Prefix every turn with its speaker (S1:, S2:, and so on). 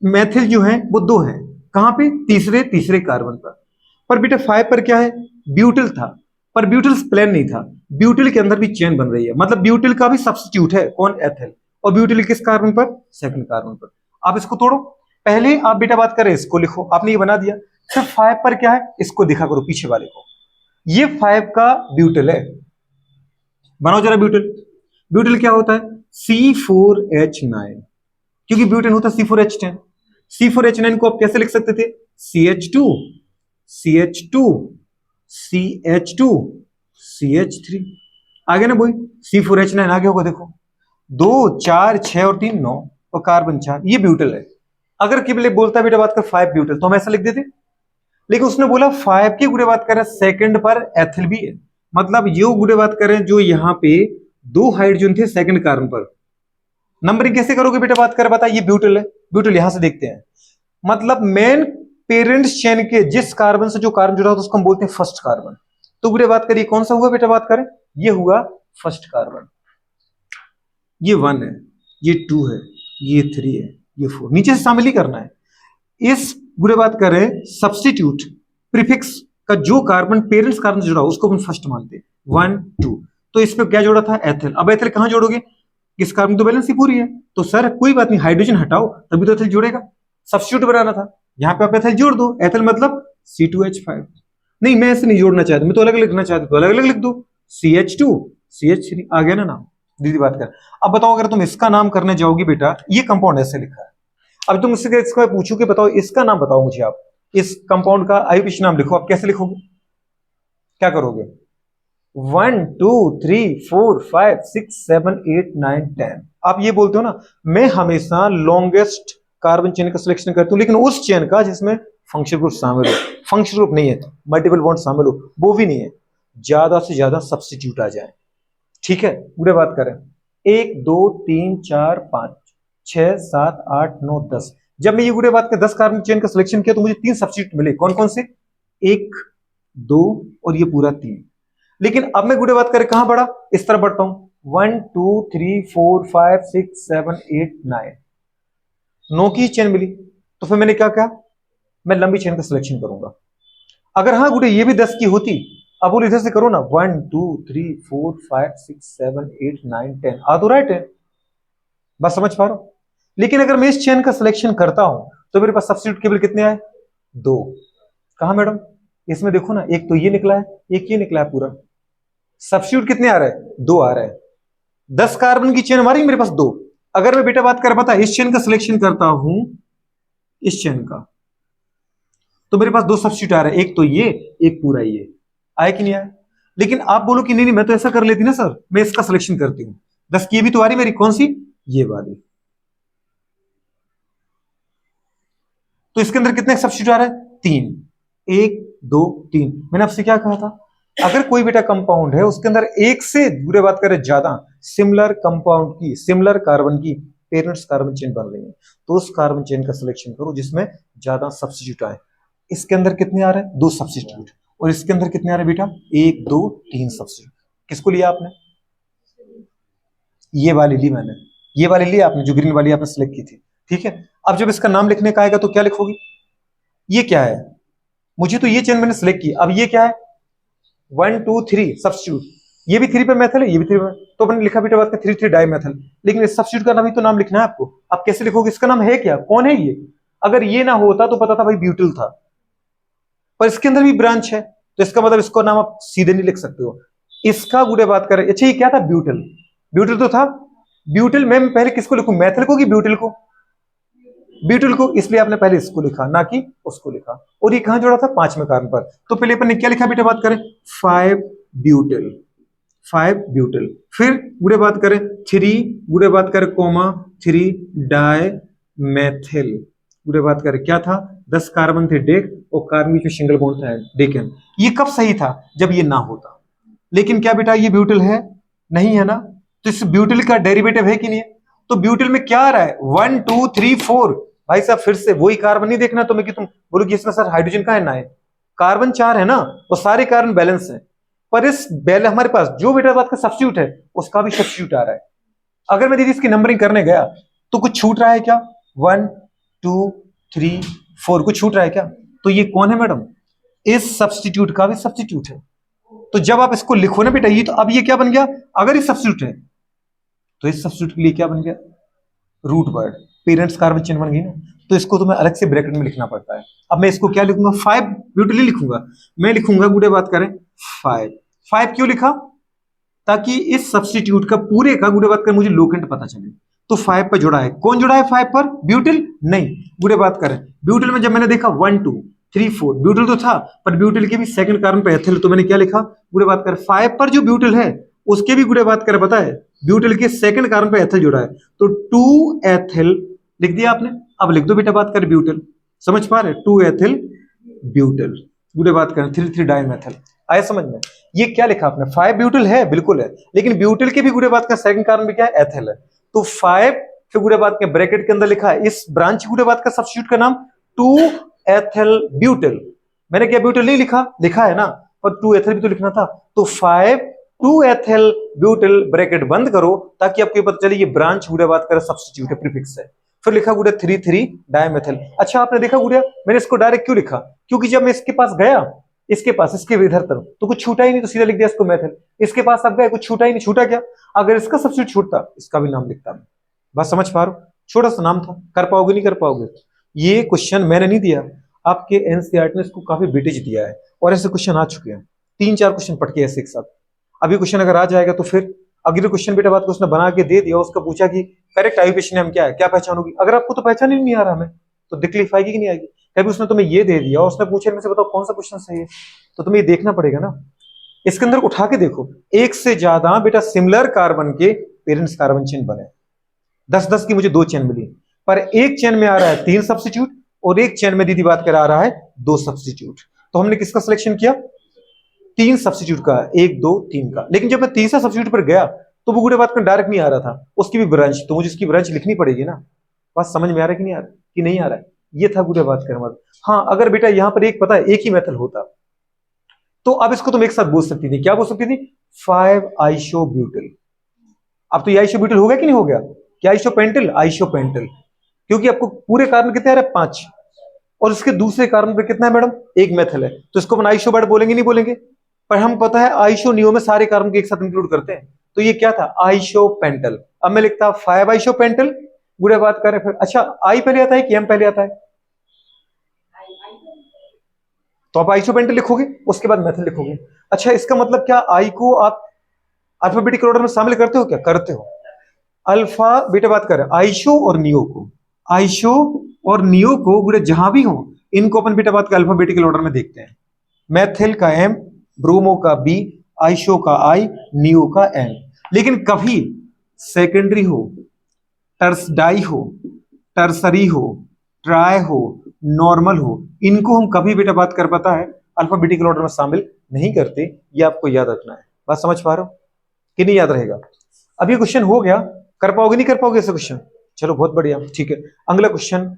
S1: मैथिल जो है वो दो है, कहां पे, तीसरे तीसरे कार्बन पर बेटा 5 पर क्या है, ब्यूटिल था, पर ब्यूटिल प्लेन नहीं था, ब्यूटिल के अंदर भी चेन बन रही है, मतलब ब्यूटिल का भी सब्स्टिट्यूट है कौन, एथिल, और ब्यूटिल किस कार्बन पर, सेकंड कार्बन पर। आप इसको तोड़ो, पहले आप बेटा बात करें इसको लिखो, आपने ये बना दिया, फिर 5 पर क्या है इसको दिखा करो पीछे वाले को, ये 5 का ब्यूटिल है, बनाओ जरा ब्यूटिल। ब्यूटिल क्या होता है, C4H9, क्योंकि ब्यूटेन होता है C4H10, C4H9 को आप कैसे लिख सकते थे, CH2 CH2 CH2 CH3, आगे ना बोई, C4H9 आगे होगा, देखो 2 4 6 और 3 9 और कार्बन 4, ये ब्यूटल है। अगर केवल बोलता बेटा बात कर 5 ब्यूटल तो हम ऐसा लिख देते, लेकिन उसने बोला 5 की गुड़े बात करें सेकंड पर एथिल भी है, मतलब ये गुड़े बात करें जो यहाँ पे दो हाइड्रोजन थे सेकंड कार्बन पर, नंबरिंग कैसे करोगे बेटा बात कर, बता, ये ब्यूटल है, ब्यूटल यहां से देखते हैं, मतलब मेन पेरेंट्स चेन के जिस कार्बन से जो कार्बन जुड़ा होता है उसको हम बोलते हैं फर्स्ट कार्बन, तो बेटा बात करिए कौन सा हुआ बेटा बात करें, ये हुआ फर्स्ट कार्बन, ये 1 है, ये 2 है, ये 3 है, ये 4, नीचे से शामिल ही करना है। इस बुरे बात करें सब्स्टिट्यूट प्रीफिक्स का जो कार्बन पेरेंट्स कार्बन से जुड़ा उसको हम फर्स्ट मानते हैं, 1 2, तो इस पे क्या जोड़ा था, एथिल, अब एथिल कहां जोड़ोगे, इस कार्बन तो बैलेंस ही पूरी है, तो सर कोई बात नहीं, हाइड्रोजन हटाओ तभी तो एथिल जुड़ेगा, सब्स्टिट्यूट बनाना था, यहां पे आप एथिल जोड़ दो, एथिल मतलब C2H5, नहीं मैं ऐसे नहीं जोड़ना चाहता, मैं तो अलग अलग लिखना चाहता, तो अलग अलग लिख दो, CH2 CH3, आ गया ना नाम, दीदी बात कर। अब बताओ अगर तुम इसका नाम करने जाओगी बेटा, ये कंपाउंड ऐसे लिखा है, अब तुम इससे इसका पूछो कि बताओ इसका नाम बताओ मुझे, आप इस कंपाउंड का आयुष नाम लिखो, आप कैसे लिखोगे, क्या करोगे, 1 2 3 4 5 6 7 8 9 10, आप ये बोलते हो ना, मैं हमेशा लॉन्गेस्ट कार्बन चेन का सिलेक्शन करता हूं, लेकिन उस चेन का जिसमें फंक्शनल ग्रुप शामिल हो, फंक्शनल ग्रुप नहीं है, मल्टीपल बॉन्ड शामिल हो, वो भी नहीं है, ज्यादा से ज्यादा सब्स्टिट्यूट आ जाए, ठीक है, पूरे बात करें, 1 2 3 4 5 6 7 8 9 10, जब मैं ये गुड़े बात कर 10 कार्बन चेन का सिलेक्शन किया तो मुझे 3 सब्स्टिट्यूट मिले, कौन कौन से, 1 2 और ये पूरा 3, लेकिन अब मैं गुड़े बात करें कहां बढ़ा, इस तरह बढ़ता हूं, 1 2 3 4 5 6 7 8 9, 9 की चेन मिली, तो फिर मैंने क्या कहा, मैं लंबी चेन का सिलेक्शन करूंगा, अगर हाँ गुड़े ये भी 10 की होती, अब बोल इधर से करो ना, 1 2 3 4 5 6 7 8 9 10, आ तो राइट है, बस समझ पा रहा हूं, लेकिन अगर मैं इस चेन का सिलेक्शन करता हूं तो मेरे पास सब्स्टिट्यूट केवल कितने आए, 2, कहा मैडम, इसमें देखो ना, एक तो ये निकला है, एक ये निकला है, पूरा सब्स्टिट्यूट कितने आ रहे हैं, 2 आ रहे हैं, 10 कार्बन की चेन हमारी, मेरे पास 2, अगर मैं बेटा बात कर पता इस चेन का सिलेक्शन करता हूं, इस चेन का, तो मेरे पास 2 सब्स्टिट्यूट आ रहे हैं, एक तो ये, एक पूरा ये, आए कि नहीं आए, लेकिन आप बोलो कि नहीं नहीं मैं तो ऐसा कर लेती ना सर, मैं इसका सिलेक्शन करती हूं, 10 की भी तो आ रही मेरी, कौन सी, ये वाली, तो इसके अंदर कितने सब्स्टिट्यूट आ रहे हैं, 3, 1 2 3, मैंने आपसे क्या कहा था, अगर कोई बेटा कंपाउंड है उसके अंदर एक से बुरे बात करें ज्यादा सिमिलर कंपाउंड की, सिमिलर कार्बन की पेरेंट्स कार्बन चेन बन रही है, तो उस कार्बन चेन का सिलेक्शन करो जिसमें ज्यादा सब्स्टिट्यूट आए, इसके अंदर कितने आ रहे हैं, 2 सब्स्टिट्यूट, और इसके अंदर कितने आ रहे हैं बेटा, 1 2 3 सब्स्टिट्यूट, किसको लिया आपने, ये वाली ली मैंने, ये वाली ली आपने, जो ग्रीन वाली आपने सिलेक्ट की थी, ठीक है, अब जब इसका नाम लिखने का आएगा तो क्या लिखोगी, ये क्या है, मुझे तो ये चेन मैंने सिलेक्ट की, अब ये क्या है, 1 2 3 सब्स्टिट्यूट, ये भी 3 पे मेथल है, ये भी 3 पे, तो मैंने लिखा बेटा बात का 3 3 डाई मेथल, लेकिन इस सब्स्टिट्यूट का नाम ही तो नाम लिखना है आपको, आप कैसे लिखोगे, इसका नाम है क्या, कौन है ये, अगर ये ना होता तो पता था भाई ब्यूटिल था, पर इसके अंदर भी ब्रांच है, तो इसका मतलब इसको नाम आप सीधे नहीं लिख सकते हो, इसका गुड़े बात करें, अच्छा ये क्या था, ब्यूटिल, ब्यूटिल तो था, ब्यूटिल मैं पहले किसको लिखूं, मेथल को कि ब्यूटिल को, ब्यूटिल को, इसलिए आपने पहले इसको लिखा ना कि उसको लिखा, और ये कहां जोड़ा था, 5वें कार्बन पर, तो पहले अपन ने क्या लिखा बेटा बात करें, 5 ब्यूटिल, 5 ब्यूटिल, फिर गुड़े बात करें 3, गुड़े बात करें कोमा 3 डाई मेथिल, गुड़े बात करें क्या था, 10 कार्बन थे डेक, और कार्बन में सिंगल बॉन्ड था डेकन, ये कब सही था, जब ये ना होता, लेकिन क्या बेटा ये ब्यूटिल है, नहीं है ना, तो इस ब्यूटिल का डेरिवेटिव है कि नहीं है, तो ब्यूटिल में क्या आ रहा है, 1 2 3 4, भाई साहब फिर से वही कार्बन नहीं देखना तुम्हें कि तुम बोलो कि इसमें सर हाइड्रोजन का है ना है, कार्बन 4 है ना, वो सारे कार्बन बैलेंस है, पर इस हमारे पास जो बेटा बात का सब्स्टिट्यूट है उसका भी सब्स्टिट्यूट आ रहा है, अगर मैं दीदी इसकी नंबरिंग करने गया तो कुछ छूट रहा है क्या, 1 2 3 4, कुछ छूट रहा है क्या? तो ये कौन है मैडम? इस सब्स्टिट्यूट का भी सब्स्टिट्यूट है। तो जब आप इसको लिखो ना बेटा, ये तो अब ये क्या बन गया? अगर ये सब्स्टिट्यूट है तो इस सब्स्टिट्यूट के लिए क्या बन गया? Root word, parents carbon chain बन गई ना। तो इसको तो मैं अलग से ब्रैकेट में लिखना पड़ता है। अब मैं इसको क्या लिखूंगा? 5 ब्यूटली लिखूंगा। मैं लिखूंगा, गुडे बात करें, 5। 5 क्यों लिखा? ताकि इस सब्स्टिट्यूट का पूरे का, गुडे बात करें, मुझे लोकेंट पता चले। तो 5 पर जुड़ा है। कौन जुड़ा है 5 पर? ब्यूटिल नहीं। गुडे बात करें, ब्यूटिल में जब मैंने देखा 1 2 3 4, ब्यूटिल तो था, पर ब्यूटिल के भी सेकंड कार्बन पे एथिल, तो मैंने क्या लिखा? गुडे बात करें, 5 पर जो ब्यूटिल है उसके भी, गुडे बात करें, पता है ब्यूटिल के सेकंड कार्बन पे एथिल जुड़ा है, तो 2 एथिल लिख दिया आपने। अब लिख दो बेटा, बात करें ब्यूटिल, समझ पा रहे? 2 एथिल ब्यूटिल, गुडे बात करें 3 3 डाइमेथिल। आया समझ में? ये क्या लिखा आपने? 5 ब्यूटिल है, बिल्कुल है, लेकिन ब्यूटिल के भी, गुडे बात का सेकंड कार्बन पे क्या है? एथिल है। तो 5 फिर, गुडे बात के ब्रैकेट के अंदर लिखा है इस ब्रांच, गुडे बात का सब्स्टिट्यूट का नाम 2 एथिल ब्यूटिल। मैंने क्या ब्यूटिल नहीं लिखा? लिखा है ना, पर 2 एथिल भी तो लिखना था। तो 5 2 एथिल ब्यूटिल, ब्रैकेट बंद करो, ताकि आपको पता चले ये ब्रांच, गुडे बात कर सब्स्टिट्यूट है, प्रीफिक्स है। फिर लिखा गुड़िया 3 3 डायमेथिल। अच्छा आपने देखा गुड़िया, मैंने इसको डायरेक्ट क्यों लिखा? क्योंकि जब मैं इसके पास गया, इसके पास, इसके इधर तरफ, तो कुछ छूटा ही नहीं, तो सीधा लिख दिया इसको मेथिल। इसके पास अब गए, कुछ छूटा ही नहीं। छूटा क्या? अगर इसका सब्स्टिट्यूट छूटता, इसका भी नाम लिखता मैं। बात समझ पा रहे हो? छोटा सा नाम था, कर पाओगे नहीं कर पाओगे? ये क्वेश्चन मैंने नहीं दिया, आपके एनसीईआरटी ने इसको काफी वेटेज दिया है, और ऐसे क्वेश्चन आ चुके हैं। 3 4 क्वेश्चन पढ़ के ऐसे एक साथ। अभी क्वेश्चन अगर आ जाएगा तो फिर अगले क्वेश्चन बेटा बात को उसने बना के दे दिया, उसका पूछा कि करेक्ट ऑक्यूपेशन नेम क्या है, क्या पहचानोगी? अगर आपको तो पहचान ही नहीं आ रहा हमें, तो दिक्कत आएगी कि नहीं आएगी? कभी उसने तुम्हें ये दे दिया और उसने पूछा इनमें से बताओ कौन सा क्वेश्चन सही है, तो तुम्हें ये देखना पड़ेगा ना। इसके अंदर उठा के देखो, एक से ज्यादा बेटा सिमिलर कार्बन के पेरेंट्स कार्बन चेन बने। 10 10 की मुझे 2 चेन मिली, पर एक चेन में आ रहा है 3 सब्स्टिट्यूट, और एक चेन में दीदी बात कर आ रहा है 2 सब्स्टिट्यूट। तो हमने किसका सिलेक्शन किया? 3 सब्स्टिट्यूट का, 1 2 3 का। लेकिन जब मैं तीसरा सब्स्टिट्यूट पर गया तो वो गुड़े बात का डायरेक्ट नहीं आ रहा था, उसकी भी ब्रांच, तो मुझे उसकी ब्रांच लिखनी पड़ेगी ना। बात समझ में आ रहा है कि नहीं आ रहा है? कि नहीं आ रहा है? ये था गुड़े बात का मतलब। हाँ, अगर बेटा यहां पर एक, पता है, एक ही मेथड होता, तो अब इसको तुम एक साथ बोल सकती थी। क्या बोल सकती थी? 5 आइसोब्यूटिल। अब तो ये आइसोब्यूटिल हो गया कि नहीं हो गया? क्या आइसोपेंटिल? आइसोपेंटिल, क्योंकि आपको पूरे कार्बन कितने आ रहे हैं? 5, और उसके दूसरे कार्बन पे कितना है मैडम? एक मेथल है, तो इसको अपन आइसो वर्ड बोलेंगे नहीं बोलेंगे? पर हम पता है आइसो नियो में सारे कार्बन को एक साथ इंक्लूड करते हैं, तो ये क्या था? आइसोपेंटल। अब मैं लिखता 5 आइसोपेंटल, गुड़े बात करें फिर। अच्छा, आई पहले आता है कि एम पहले आता है? तो आप आइसोपेंटल लिखोगे, उसके बाद मेथल लिखोगे। अच्छा, इसका मतलब क्या आई को आप अल्फाबेटिकल ऑर्डर में शामिल करते हो? क्या करते हो? अल्फा, बेटा बात कर, आइसो और नियो को, आइसो और नियो को गुड़े जहां भी हो, इनको अपन बेटा बात का अल्फाबेटिकल ऑर्डर में देखते हैं। मैथिल का एम, ब्रोमो का बी, आइसो का आई, नियो का एन। लेकिन कभी सेकेंडरी हो, टर्स डाई हो, टर्सरी हो, ट्राई हो, नॉर्मल हो, इनको हम कभी बेटा बात कर पाता है अल्फाबेटिकल ऑर्डर में शामिल नहीं करते। ये आपको याद रखना है। बात समझ पा रहे हो कि नहीं? याद रहेगा। अब ये क्वेश्चन हो गया, कर पाओगे नहीं कर पाओगे ऐसे क्वेश्चन? चलो बहुत बढ़िया, ठीक है। अगला क्वेश्चन